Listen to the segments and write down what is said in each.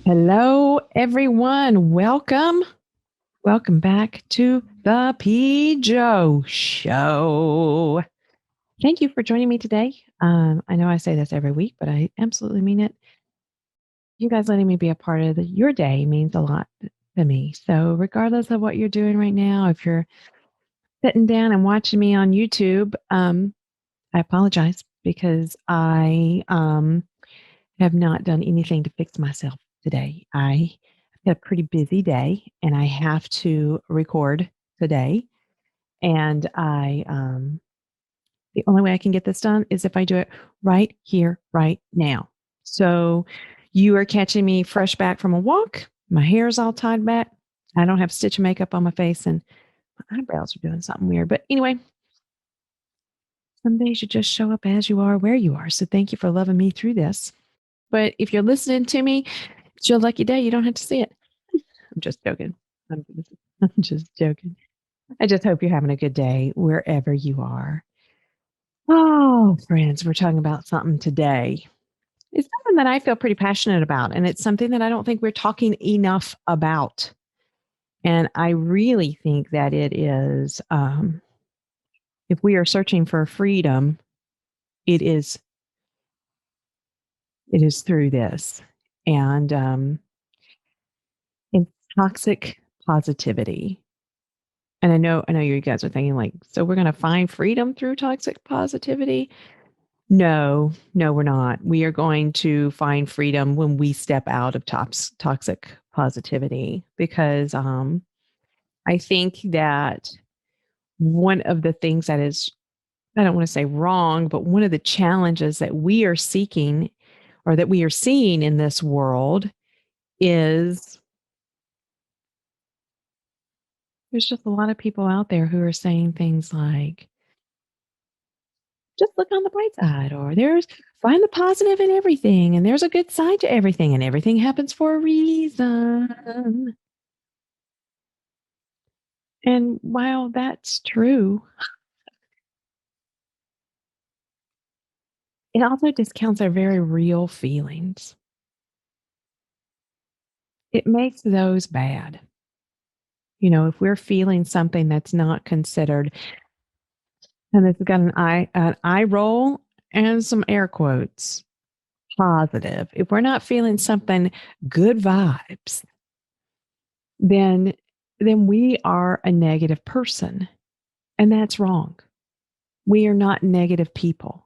Hello, everyone. Welcome. Welcome back to the PJo Show. Thank you for joining me today. I know I say this every week, but I absolutely mean it. You guys letting me be a part of your day means a lot to me. So, regardless of what you're doing right now, if you're sitting down and watching me on YouTube, I apologize because I have not done anything to fix myself today. I had a pretty busy day and I have to record today. And the only way I can get this done is if I do it right here, right now. So you are catching me fresh back from a walk. My hair's all tied back. I don't have stitch of makeup on my face and my eyebrows are doing something weird. But anyway, some days you just show up as you are, where you are. So thank you for loving me through this. But if you're listening to me, it's your lucky day. You don't have to see it. I'm just joking. I'm just joking. I just hope you're having a good day wherever you are. Oh, friends, we're talking about something today. It's something that I feel pretty passionate about, and it's something that I don't think we're talking enough about. And I really think that it is, if we are searching for freedom, it is through this. And it's toxic positivity. And I know you guys are thinking like, so we're going to find freedom through toxic positivity? No, we're not. We are going to find freedom when we step out of toxic positivity because I think that one of the things that is, I don't want to say wrong, but one of the challenges that we are seeking or that we are seeing in this world is there's just a lot of people out there who are saying things like, just look on the bright side, or there's find the positive in everything, and there's a good side to everything, and everything happens for a reason. And while that's true, it also discounts our very real feelings. It makes those bad. You know, if we're feeling something that's not considered, and it's got an eye roll and some air quotes, positive. If we're not feeling something good vibes, then we are a negative person. And that's wrong. We are not negative people.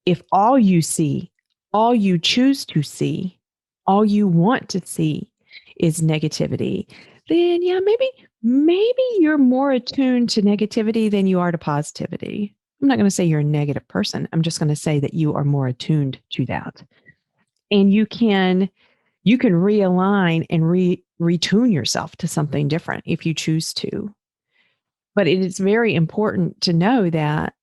If all you see, all you choose to see, all you want to see is negativity, then yeah, maybe you're more attuned to negativity than you are to positivity. I'm not going to say you're a negative person. I'm just going to say that you are more attuned to that. And you can realign and retune yourself to something different if you choose to. But it is very important to know that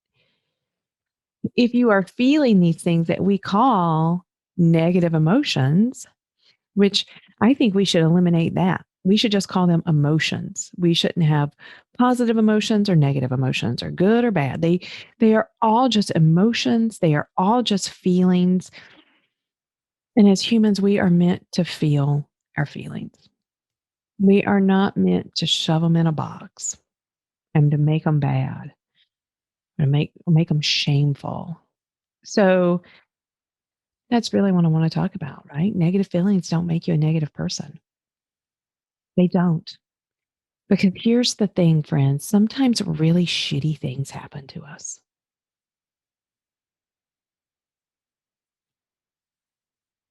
if you are feeling these things that we call negative emotions, which I think we should eliminate that. We should just call them emotions. We shouldn't have positive emotions or negative emotions or good or bad. They are all just emotions. They are all just feelings. And as humans, we are meant to feel our feelings. We are not meant to shove them in a box and to make them bad or make them shameful. So that's really what I want to talk about, right? Negative feelings don't make you a negative person. They don't. Because here's the thing, friends, sometimes really shitty things happen to us.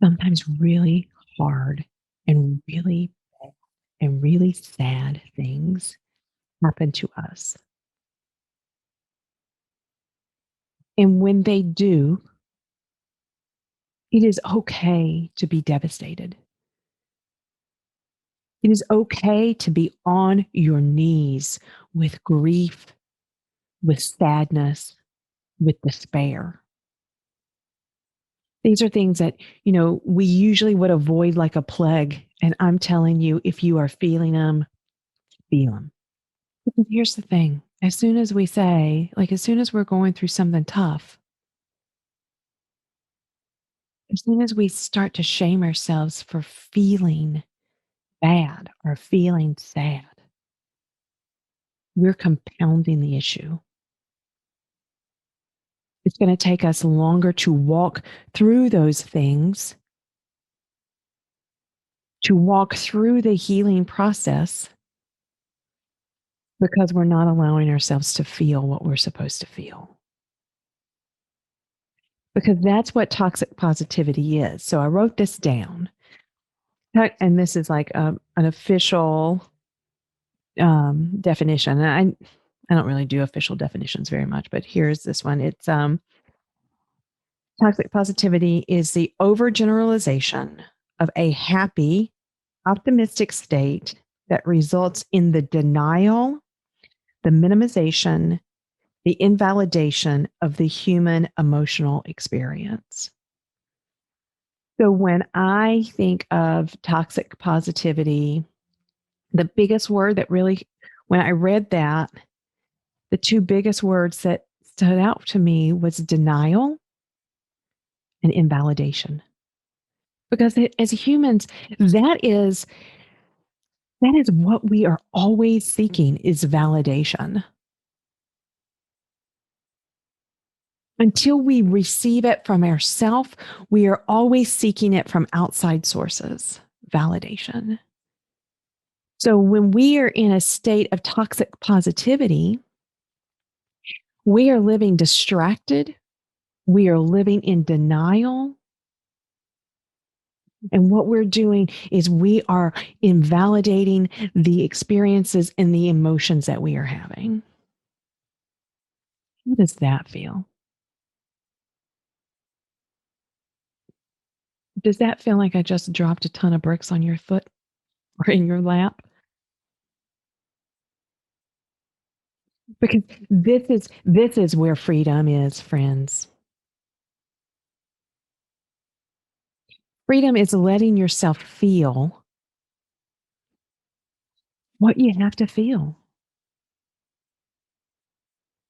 Sometimes really hard and really sad things happen to us. And when they do, it is okay to be devastated. It is okay to be on your knees with grief, with sadness, with despair. These are things that, we usually would avoid like a plague. And I'm telling you, if you are feeling them, feel them. Here's the thing. As soon as we say, like, as soon as we're going through something tough, As soon as we start to shame ourselves for feeling bad or feeling sad, we're compounding the issue. It's going to take us longer to walk through those things, to walk through the healing process, because we're not allowing ourselves to feel what we're supposed to feel. Because that's what toxic positivity is. So I wrote this down, and this is like an official definition. And I don't really do official definitions very much, but here's this one. It's toxic positivity is the overgeneralization of a happy, optimistic state that results in the denial, the minimization, the invalidation of the human emotional experience. So when I think of toxic positivity, the biggest word that really, when I read that, the two biggest words that stood out to me was denial and invalidation. Because as humans, that is what we are always seeking, is validation. Until we receive it from ourselves, we are always seeking it from outside sources, validation. So when we are in a state of toxic positivity, we are living distracted, we are living in denial. And what we're doing is we are invalidating the experiences and the emotions that we are having. How does that feel? Does that feel like I just dropped a ton of bricks on your foot or in your lap? Because this is where freedom is, friends. Freedom is letting yourself feel what you have to feel.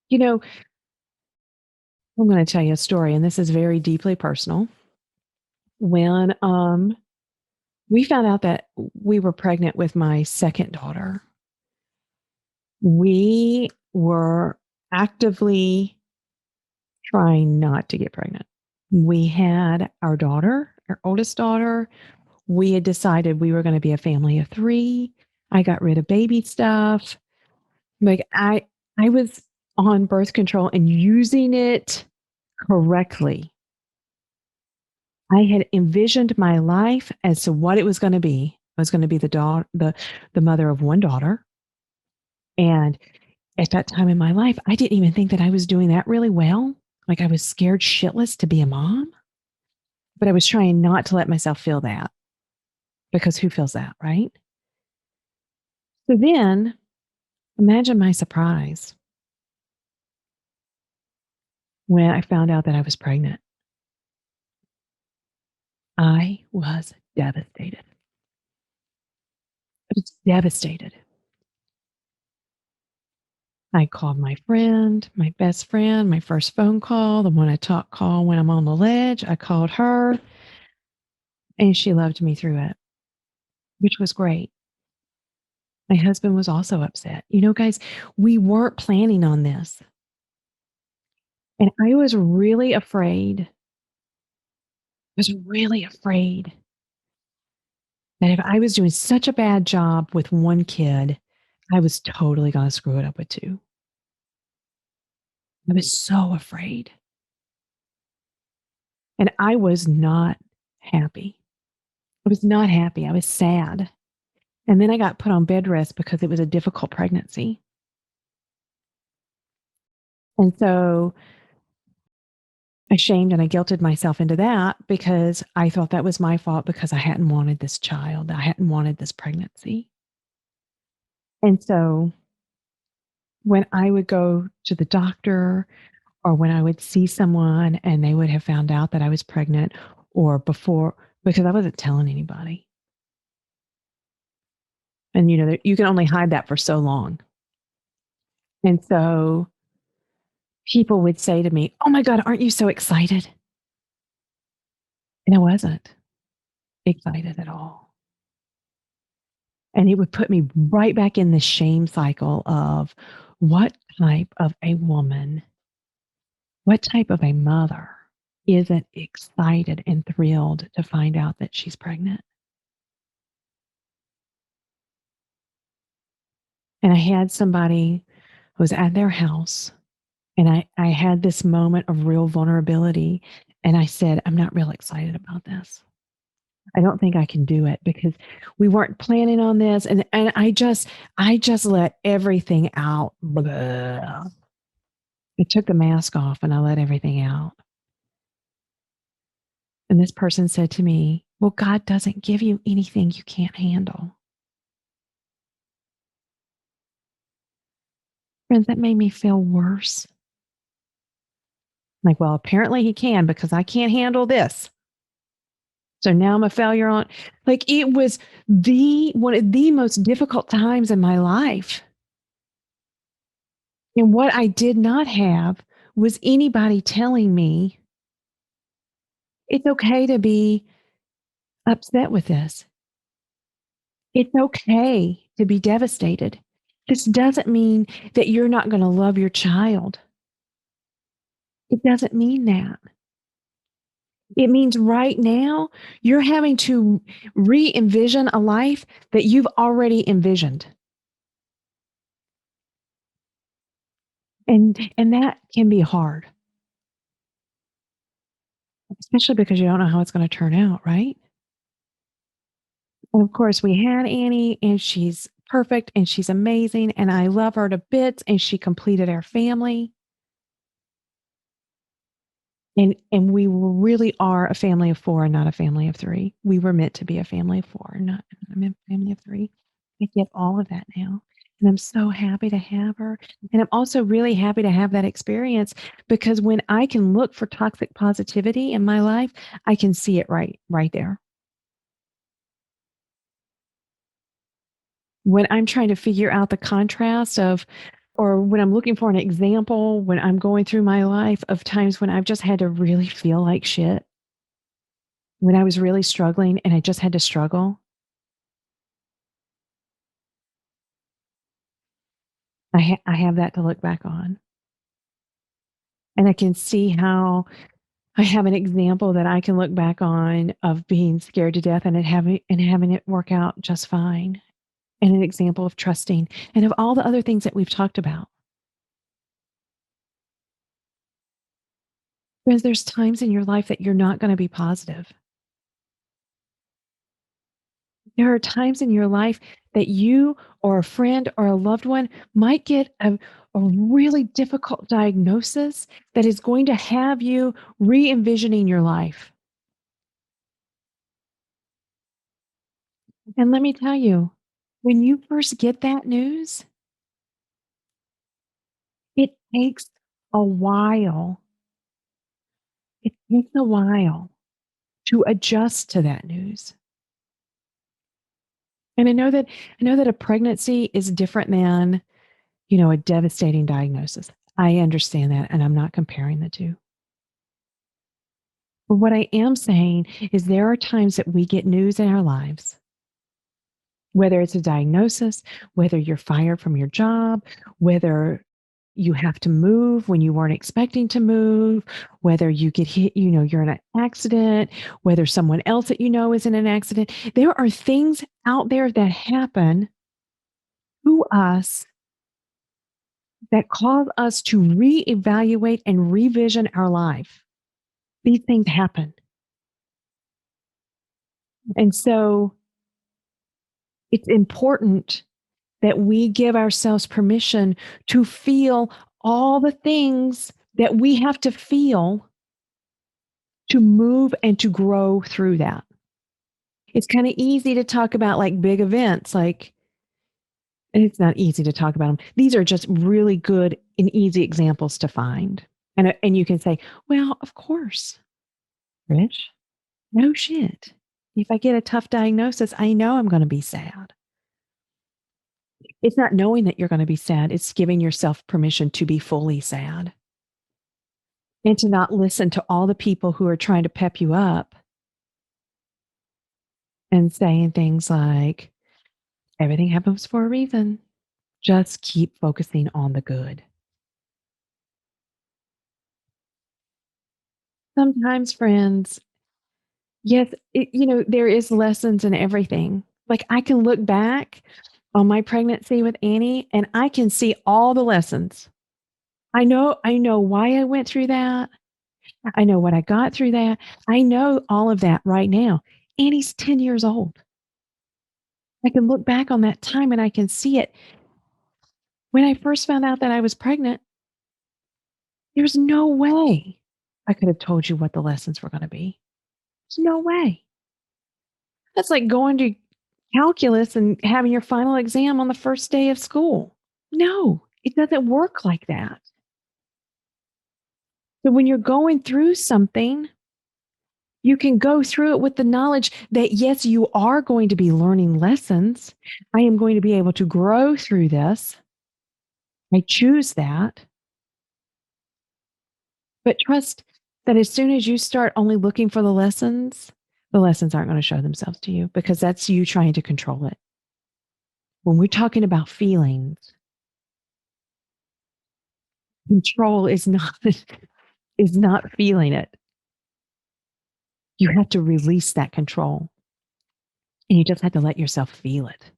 You know, I'm going to tell you a story, and this is very deeply personal. When we found out that we were pregnant with my second daughter, we were actively trying not to get pregnant. We had our daughter, our oldest daughter. We had decided we were going to be a family of 3. I got rid of baby stuff. Like I was on birth control and using it correctly. I had envisioned my life as to what it was going to be. I was going to be the mother of 1 daughter. And at that time in my life, I didn't even think that I was doing that really well. Like I was scared shitless to be a mom, but I was trying not to let myself feel that, because who feels that, right? So then imagine my surprise when I found out that I was pregnant. I was devastated. I was devastated. I called my friend, my best friend, my first phone call, the one I call when I'm on the ledge. I called her and she loved me through it, which was great. My husband was also upset. You know, guys, we weren't planning on this. And I was really afraid. I was really afraid that if I was doing such a bad job with 1 kid, I was totally going to screw it up with 2. I was so afraid. And I was not happy. I was not happy. I was sad. And then I got put on bed rest because it was a difficult pregnancy. And so I shamed and I guilted myself into that because I thought that was my fault because I hadn't wanted this child. I hadn't wanted this pregnancy. And so when I would go to the doctor, or when I would see someone and they would have found out that I was pregnant, or before, because I wasn't telling anybody. And you know, you can only hide that for so long. And so people would say to me, "Oh my God, aren't you so excited?" And I wasn't excited at all. And it would put me right back in the shame cycle of what type of a woman, what type of a mother isn't excited and thrilled to find out that she's pregnant. And I had somebody who was at their house, and I had this moment of real vulnerability. And I said, I'm not real excited about this. I don't think I can do it because we weren't planning on this. And I just let everything out. Blah. I took the mask off and I let everything out. And this person said to me, well, God doesn't give you anything you can't handle. Friends, that made me feel worse. Like, well, apparently he can because I can't handle this. So now I'm a failure on, like, it was the one of the most difficult times in my life. And what I did not have was anybody telling me it's okay to be upset with this. It's okay to be devastated. This doesn't mean that you're not going to love your child. It doesn't mean that. It means right now you're having to re envision a life that you've already envisioned. And that can be hard, especially because you don't know how it's going to turn out, right? And of course, we had Annie, and she's perfect and she's amazing, and I love her to bits, and she completed our family. And we really are a family of four, not a family of three. We were meant to be a family of four, not a family of three. I get all of that now. And I'm so happy to have her. And I'm also really happy to have that experience because when I can look for toxic positivity in my life, I can see it right there. When I'm trying to figure out the contrast of, or when I'm looking for an example, when I'm going through my life of times when I've just had to really feel like shit, when I was really struggling and I just had to struggle, I have that to look back on. And I can see how I have an example that I can look back on of being scared to death and having it work out just fine. And an example of trusting and of all the other things that we've talked about. Because there's times in your life that you're not going to be positive. There are times in your life that you or a friend or a loved one might get a really difficult diagnosis that is going to have you re envisioning your life. And let me tell you, when you first get that news, it takes a while. It takes a while to adjust to that news. And I know that a pregnancy is different than, a devastating diagnosis. I understand that, and I'm not comparing the two. But what I am saying is there are times that we get news in our lives, whether it's a diagnosis, whether you're fired from your job, whether you have to move when you weren't expecting to move, whether you get hit, you're in an accident, whether someone else that you know is in an accident. There are things out there that happen to us that cause us to reevaluate and revision our life. These things happen. And so it's important that we give ourselves permission to feel all the things that we have to feel to move and to grow through that. It's kind of easy to talk about like big events, and it's not easy to talk about them. These are just really good and easy examples to find. And you can say, well, of course, Rich, no shit. If I get a tough diagnosis, I know I'm going to be sad. It's not knowing that you're going to be sad, it's giving yourself permission to be fully sad and to not listen to all the people who are trying to pep you up and saying things like, everything happens for a reason. Just keep focusing on the good. Sometimes, friends, yes, there is lessons in everything. Like, I can look back on my pregnancy with Annie, and I can see all the lessons. I know why I went through that. I know what I got through that. I know all of that right now. Annie's 10 years old. I can look back on that time and I can see it. When I first found out that I was pregnant, there's no way I could have told you what the lessons were going to be. There's no way. That's like going to calculus and having your final exam on the first day of school. No, it doesn't work like that. So when you're going through something, you can go through it with the knowledge that, yes, you are going to be learning lessons. I am going to be able to grow through this. I choose that. But trust that as soon as you start only looking for the lessons aren't going to show themselves to you because that's you trying to control it. When we're talking about feelings, control is not is not feeling it. You have to release that control. And you just have to let yourself feel it.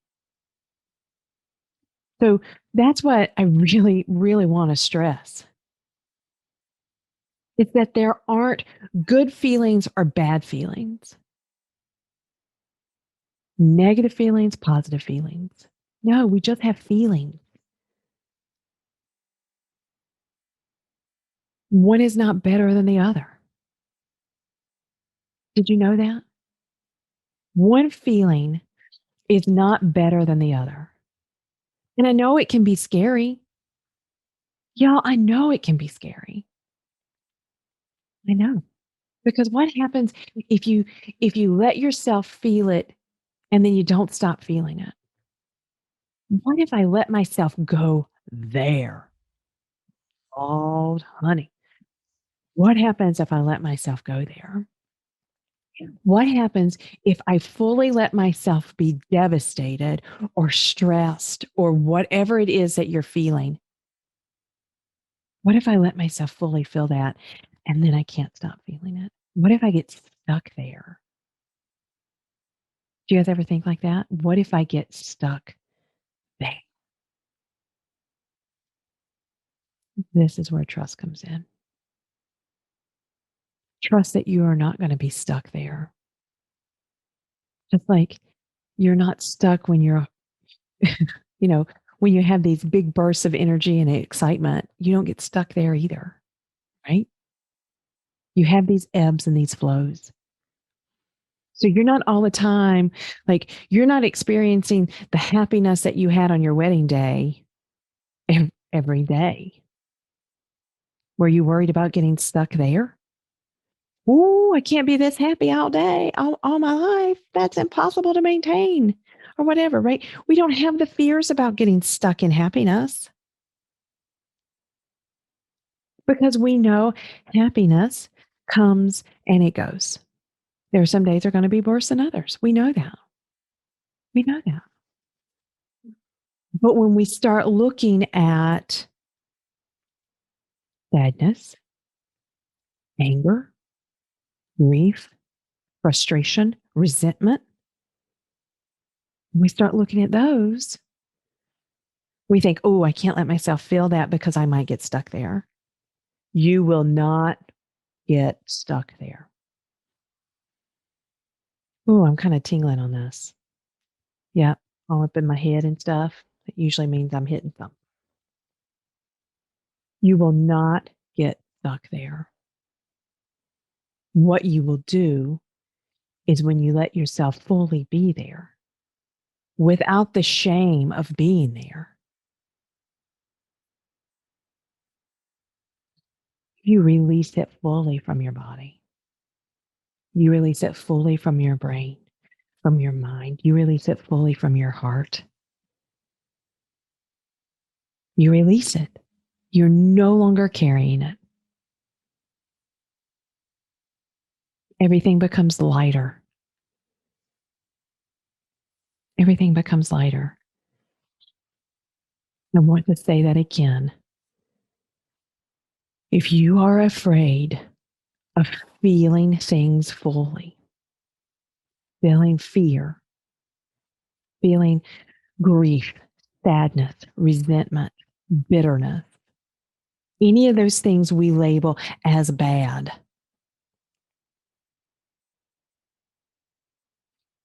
So that's what I really, really want to stress. Is that there aren't good feelings or bad feelings, negative feelings, positive feelings. No, we just have feelings. One is not better than the other. Did you know that? One feeling is not better than the other. And I know it can be scary. Y'all, I know it can be scary. I know. Because what happens if you let yourself feel it and then you don't stop feeling it? What if I let myself go there? Oh, honey. What happens if I let myself go there? What happens if I fully let myself be devastated or stressed or whatever it is that you're feeling? What if I let myself fully feel that and then I can't stop feeling it? What if I get stuck there? Do you guys ever think like that? What if I get stuck there? This is where trust comes in. Trust that you are not going to be stuck there. Just like you're not stuck when you're, you know, when you have these big bursts of energy and excitement, you don't get stuck there either, right? You have these ebbs and these flows. So you're not all the time, like, you're not experiencing the happiness that you had on your wedding day every day. Were you worried about getting stuck there? Ooh, I can't be this happy all day, all my life. That's impossible to maintain, or whatever, right? We don't have the fears about getting stuck in happiness because we know happiness comes and it goes. There are some days are going to be worse than others. We know that. We know that. But when we start looking at sadness, anger, grief, frustration, resentment, when we start looking at those, we think, oh, I can't let myself feel that because I might get stuck there. You will not get stuck there. Oh, I'm kind of tingling on this. Yep, all up in my head and stuff. It usually means I'm hitting something. You will not get stuck there. What you will do is when you let yourself fully be there without the shame of being there, you release it fully from your body. You release it fully from your brain, from your mind. You release it fully from your heart. You release it. You're no longer carrying it. Everything becomes lighter. everything becomes lighter. I want to say that again. If you are afraid of feeling things fully, feeling fear, feeling grief, sadness, resentment, bitterness, any of those things we label as bad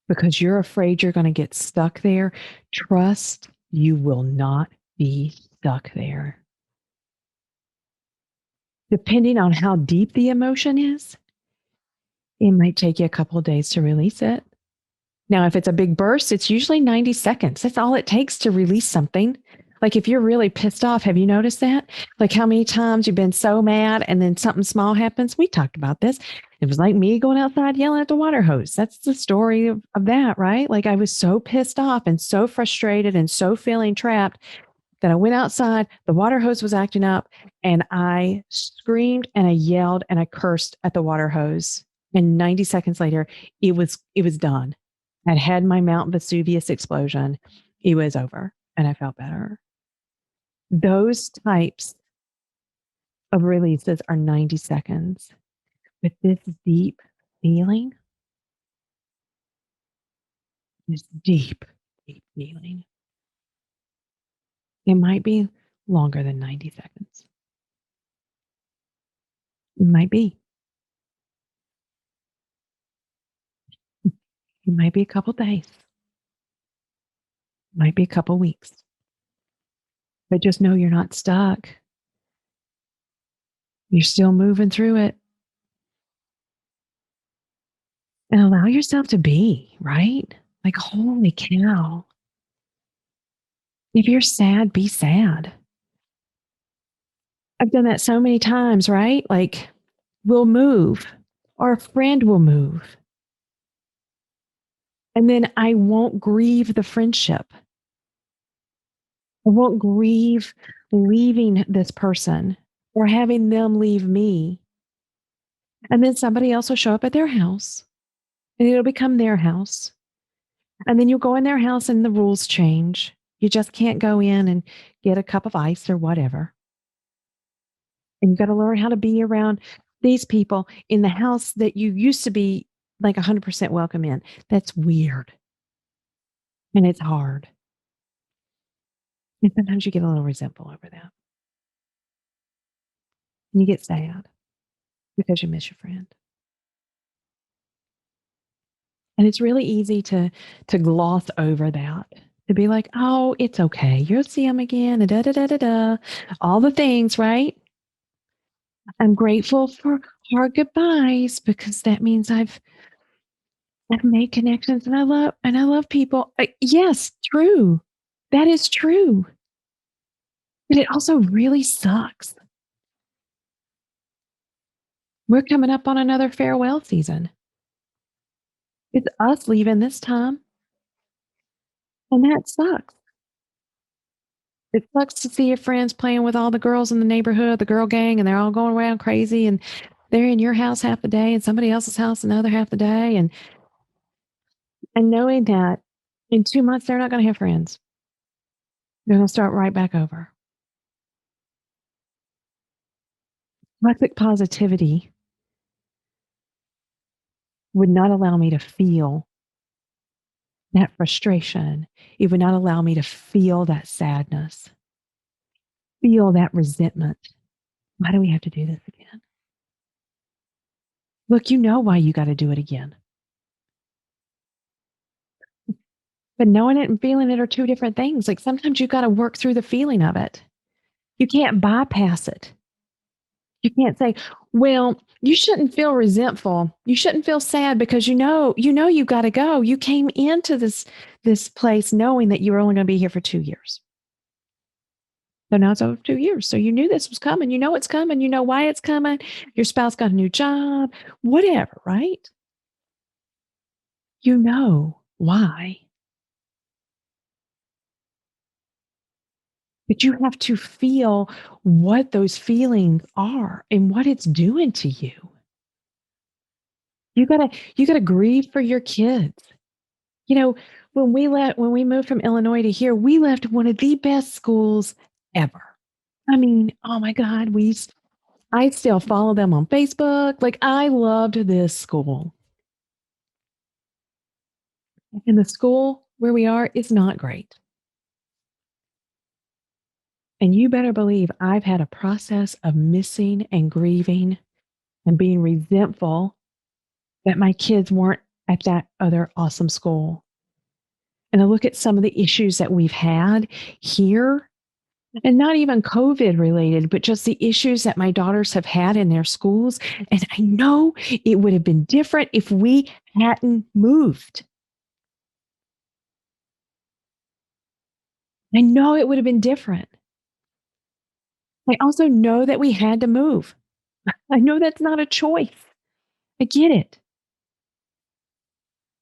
because you're afraid you're going to get stuck there, trust you will not be stuck there. Depending on how deep the emotion is, it might take you a couple of days to release it. Now, if it's a big burst, it's usually 90 seconds. That's all it takes to release something. Like if you're really pissed off, have you noticed that? Like how many times you've been so mad and then something small happens? We talked about this. It was like me going outside yelling at the water hose. That's the story of that, right? Like I was so pissed off and so frustrated and so feeling trapped that I went outside, the water hose was acting up, and I screamed and I yelled and I cursed at the water hose. And 90 seconds later, it was done. I'd had my Mount Vesuvius explosion. It was over and I felt better. Those types of releases are 90 seconds. But this deep feeling, this deep, deep feeling, it might be longer than 90 seconds. It might be. It might be a couple days. It might be a couple weeks. But just know you're not stuck. You're still moving through it. And allow yourself to be, right? Like, holy cow. If you're sad, be sad. I've done that so many times, right? Like, we'll move, or a friend will move. And then I won't grieve the friendship. I won't grieve leaving this person or having them leave me. And then somebody else will show up at their house and it'll become their house. And then you'll go in their house and the rules change. You just can't go in and get a cup of ice or whatever. And you got to learn how to be around these people in the house that you used to be like 100% welcome in. That's weird. And it's hard. And sometimes you get a little resentful over that. And you get sad because you miss your friend. And it's really easy to gloss over that, to be like, oh, it's okay. You'll see them again. Da, da, da, da, da. All the things, right? I'm grateful for hard goodbyes because that means I've made connections and I love people. Yes, true. That is true. But it also really sucks. We're coming up on another farewell season. It's us leaving this time, and that sucks. It sucks to see your friends playing with all the girls in the neighborhood, the girl gang, and they're all going around crazy, and they're in your house half the day and somebody else's house another half the day, and knowing that in 2 months they're not going to have friends. They're going to start right back over. Toxic positivity would not allow me to feel that frustration. It would not allow me to feel that sadness, feel that resentment. Why do we have to do this again? Look, you know why you got to do it again. But knowing it and feeling it are two different things. Like sometimes you got to work through the feeling of it. You can't bypass it. You can't say, well, you shouldn't feel resentful. You shouldn't feel sad because you got to go. You came into this place knowing that you were only going to be here for 2 years. So now it's over 2 years. So you knew this was coming. You know it's coming. You know why it's coming. Your spouse got a new job, whatever, right? You know why. But you have to feel what those feelings are and what it's doing to you. You gotta grieve for your kids. You know, when we moved from Illinois to here, we left one of the best schools ever. I mean, oh my God, I still follow them on Facebook. Like I loved this school. And the school where we are is not great. And you better believe I've had a process of missing and grieving and being resentful that my kids weren't at that other awesome school. And I look at some of the issues that we've had here, and not even COVID related, but just the issues that my daughters have had in their schools. And I know it would have been different if we hadn't moved. I know it would have been different. I also know that we had to move. I know that's not a choice. I get it.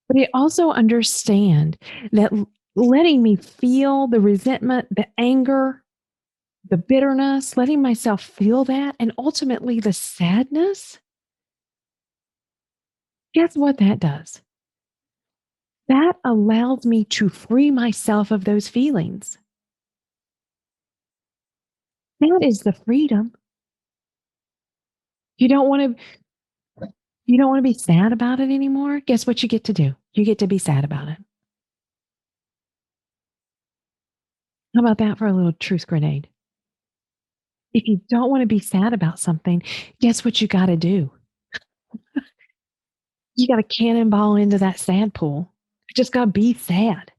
But I also understand that letting me feel the resentment, the anger, the bitterness, letting myself feel that, and ultimately the sadness, guess what that does? That allows me to free myself of those feelings. That is the freedom. You don't want to you don't want to be sad about it anymore? Guess what you get to do? You get to be sad about it. How about that for a little truth grenade? If you don't want to be sad about something, guess what you got to do? You got to cannonball into that sad pool. You just got to be sad.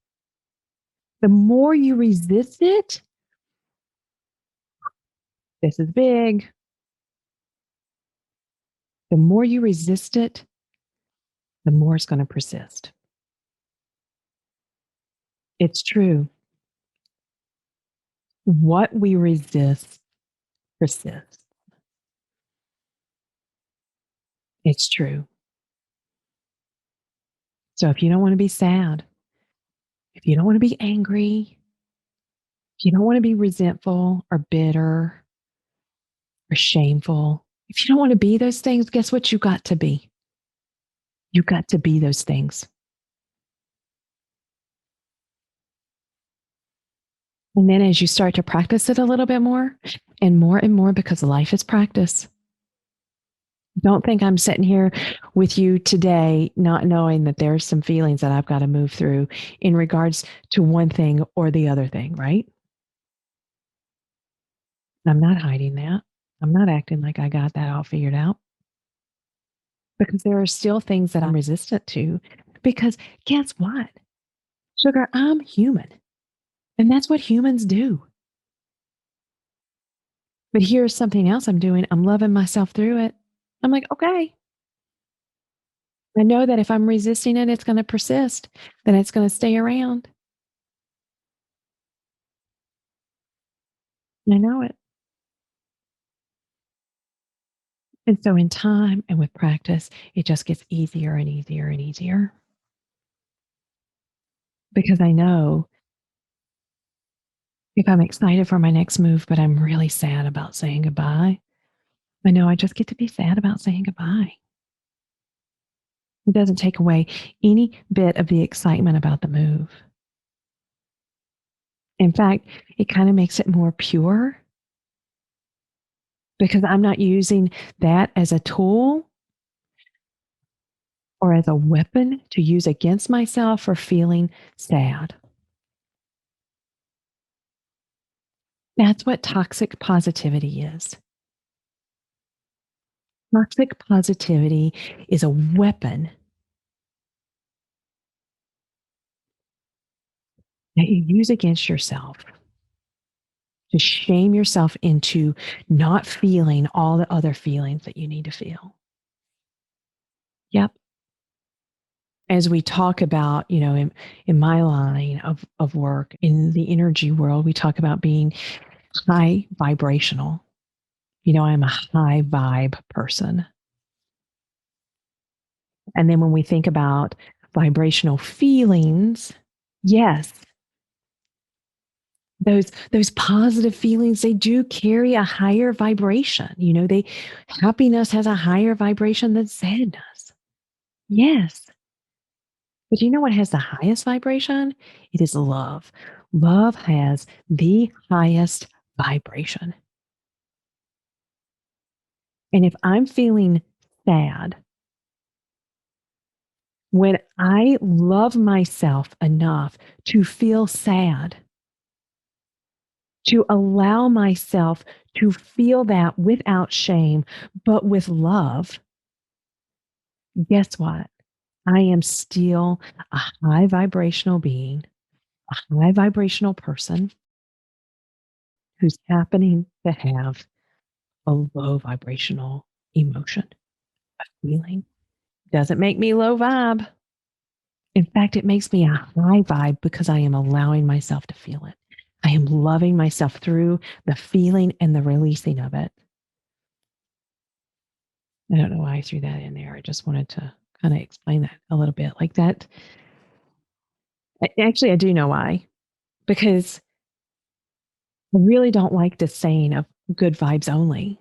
The more you resist it, this is big. The more you resist it, the more it's going to persist. It's true. What we resist persists. It's true. So if you don't want to be sad, if you don't want to be angry, if you don't want to be resentful or bitter or shameful, if you don't want to be those things, guess what you got to be? You got to be those things. And then as you start to practice it a little bit more and more, because life is practice. Don't think I'm sitting here with you today, not knowing that there's some feelings that I've got to move through in regards to one thing or the other thing, right? I'm not hiding that. I'm not acting like I got that all figured out because there are still things that I'm resistant to. Because guess what? Sugar, I'm human. And that's what humans do. But here's something else I'm doing. I'm loving myself through it. I'm like, okay. I know that if I'm resisting it, it's going to persist, then it's going to stay around. I know it. And so in time and with practice, it just gets easier and easier and easier. Because I know if I'm excited for my next move, but I'm really sad about saying goodbye, I know I just get to be sad about saying goodbye. It doesn't take away any bit of the excitement about the move. In fact, it kind of makes it more pure because I'm not using that as a tool or as a weapon to use against myself for feeling sad. That's what toxic positivity is. Toxic positivity is a weapon that you use against yourself to shame yourself into not feeling all the other feelings that you need to feel. Yep. As we talk about, in my line of work in the energy world, we talk about being high vibrational. I'm a high vibe person. And then when we think about vibrational feelings, yes, those positive feelings, they do carry a higher vibration. Happiness has a higher vibration than sadness. Yes. But do you know what has the highest vibration? It is love. Love has the highest vibration. And if I'm feeling sad, when I love myself enough to feel sad, to allow myself to feel that without shame, but with love, guess what? I am still a high vibrational being, a high vibrational person who's happening to have a low vibrational emotion, a feeling. Doesn't make me low vibe. In fact, it makes me a high vibe because I am allowing myself to feel it. I am loving myself through the feeling and the releasing of it. I don't know why I threw that in there. I just wanted to kind of explain that a little bit like that. Actually, I do know why, because I really don't like the saying of good vibes only.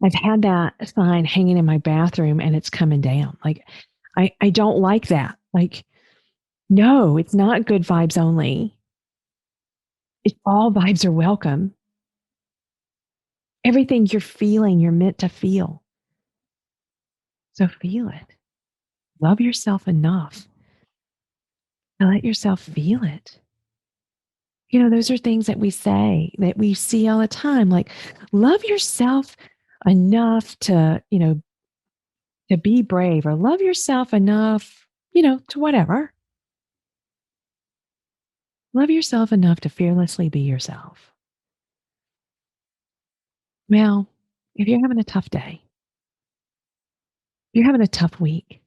I've had that sign hanging in my bathroom and it's coming down. Like, I don't like that. Like, no, it's not good vibes only. It's all vibes are welcome. Everything you're feeling, you're meant to feel. So feel it. Love yourself enough to let yourself feel it. You know, those are things that we say, that we see all the time. Like, love yourself enough to, to be brave, or love yourself enough, to whatever. Love yourself enough to fearlessly be yourself. Well, if you're having a tough day, you're having a tough week,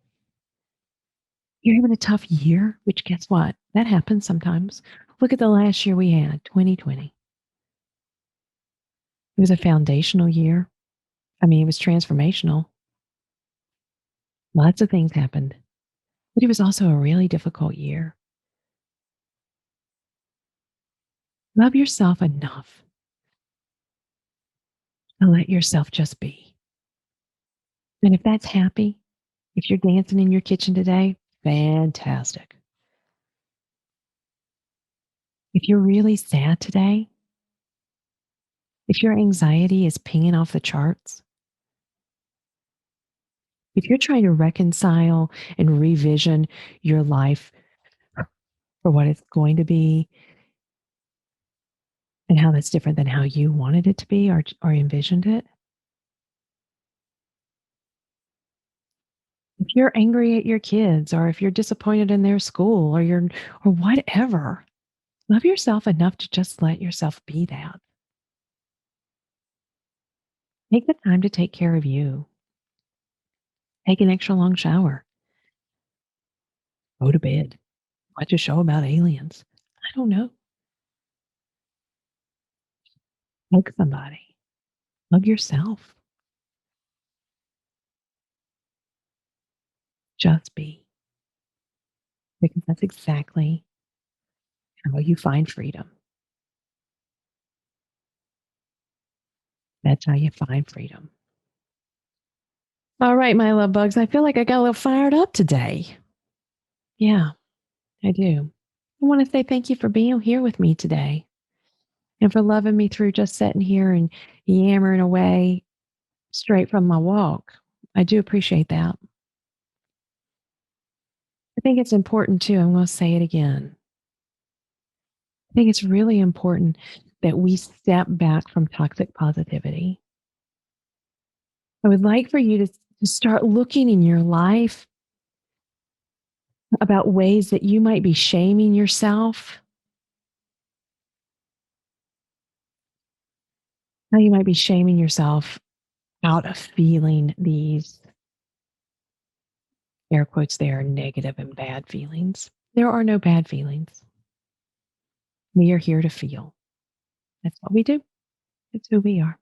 you're having a tough year, which guess what? That happens sometimes. Look at the last year we had, 2020. It was a foundational year. I mean, it was transformational. Lots of things happened, but it was also a really difficult year. Love yourself enough to let yourself just be. And if that's happy, if you're dancing in your kitchen today, fantastic. If you're really sad today, if your anxiety is pinging off the charts, if you're trying to reconcile and revision your life for what it's going to be and how that's different than how you wanted it to be or envisioned it, if you're angry at your kids or if you're disappointed in their school or whatever, love yourself enough to just let yourself be that. Take the time to take care of you. Take an extra long shower. Go to bed. Watch a show about aliens. I don't know. Hug somebody. Hug yourself. Just be. Because that's exactly how you find freedom. That's how you find freedom. All right, my love bugs. I feel like I got a little fired up today. Yeah, I do. I want to say thank you for being here with me today and for loving me through just sitting here and yammering away straight from my walk. I do appreciate that. I think it's important too. I'm going to say it again. I think it's really important that we step back from toxic positivity. I would like for you to start looking in your life about ways that you might be shaming yourself, how you might be shaming yourself out of feeling these, air quotes there, negative and bad feelings. There are no bad feelings. We are here to feel. That's what we do. That's who we are.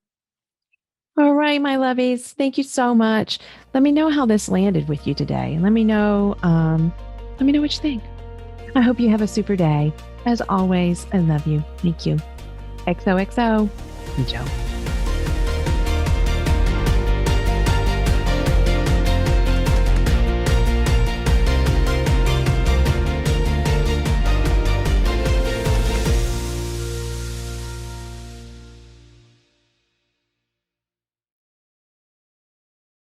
All right, my lovies. Thank you so much. Let me know how this landed with you today. And let me know what you think. I hope you have a super day. As always, I love you. Thank you. XOXO. PJo.